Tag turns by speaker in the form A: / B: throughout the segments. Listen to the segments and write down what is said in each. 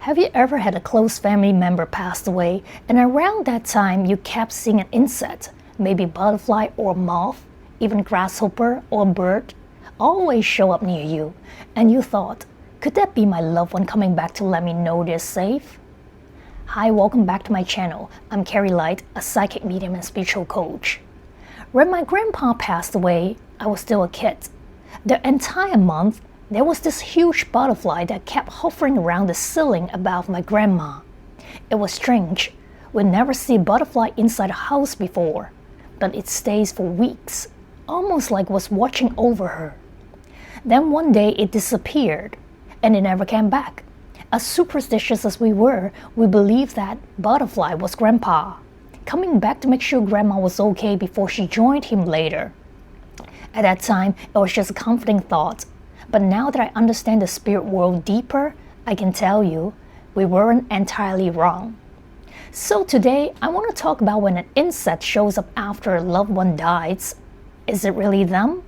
A: Have you ever had a close family member pass away and around that time you kept seeing an insect, maybe butterfly or moth, even grasshopper or bird, always show up near you, and you thought, could that be my loved one coming back to let me know they're safe? Hi, welcome back to my channel. I'm Kari Light, a psychic medium and spiritual coach. When my grandpa passed away, I was still a kid. The entire month, there was this huge butterfly that kept hovering around the ceiling above my grandma. It was strange. We'd never seen a butterfly inside a house before, but it stays for weeks, almost like it was watching over her. Then one day it disappeared, and it never came back. As superstitious as we were, we believed that butterfly was Grandpa, coming back to make sure Grandma was okay before she joined him later. At that time, it was just a comforting thought. But now that I understand the spirit world deeper, I can tell you, we weren't entirely wrong. So today, I want to talk about when an insect shows up after a loved one dies. Is it really them?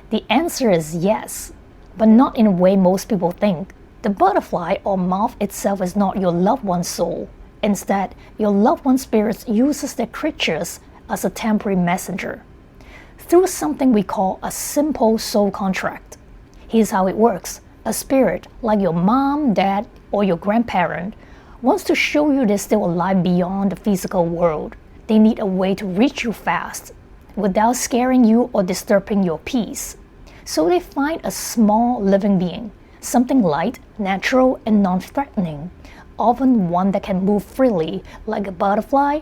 A: The answer is yes, but not in a way most people think. The butterfly or moth itself is not your loved one's soul. Instead, your loved one's spirit uses their creatures as a temporary messenger through something we call a simple soul contract. Here's how it works. A spirit, like your mom, dad, or your grandparent, wants to show you they're still alive beyond the physical world. They need a way to reach you fast, without scaring you or disturbing your peace. So they find a small living being, something light, natural, and non-threatening, often one that can move freely, like a butterfly.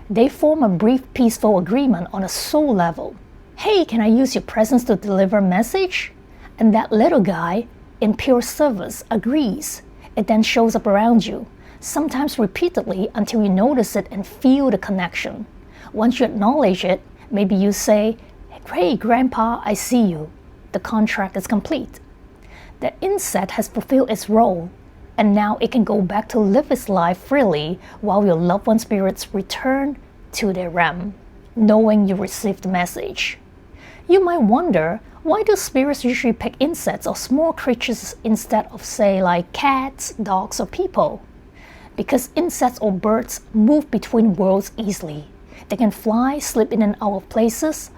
A: They form a brief, peaceful agreement on a soul level. Hey, can I use your presence to deliver a message? And that little guy, in pure service, agrees. It then shows up around you, sometimes repeatedly until you notice it and feel the connection. Once you acknowledge it, maybe you say, "Hey, Grandpa, I see you." The contract is complete. The insect has fulfilled its role, and now it can go back to live its life freely while your loved one's spirits return to their realm, knowing you received the message. You might wonder, why do spirits usually pick insects or small creatures instead of, say, like cats, dogs, or people? Because insects or birds move between worlds easily. They can fly, slip in and out of places,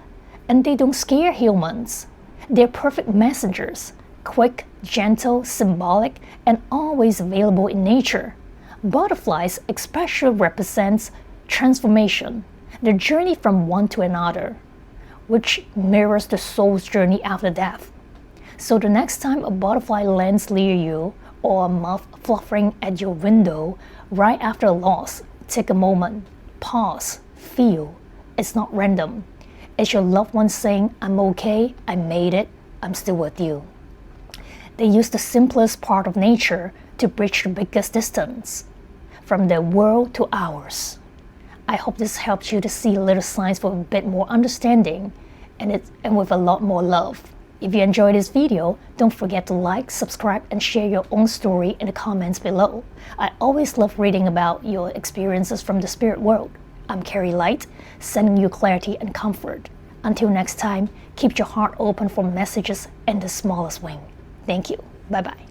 A: and they don't scare humans. They're perfect messengers, quick, gentle, symbolic, and always available in nature. Butterflies especially represents transformation, the journey from one to another, which mirrors the soul's journey after death. So the next time a butterfly lands near you or a moth fluttering at your window right after a loss, take a moment, pause, feel. It's not random. It's your loved one saying, "I'm okay, I made it, I'm still with you." They use the simplest part of nature to bridge the biggest distance, from their world to ours. I hope this helps you to see little signs for a bit more understanding and with a lot more love. If you enjoyed this video, don't forget to like, subscribe, and share your own story in the comments below. I always love reading about your experiences from the spirit world. I'm Kari Light, sending you clarity and comfort. Until next time, keep your heart open for messages in the smallest way. Thank you. Bye-bye.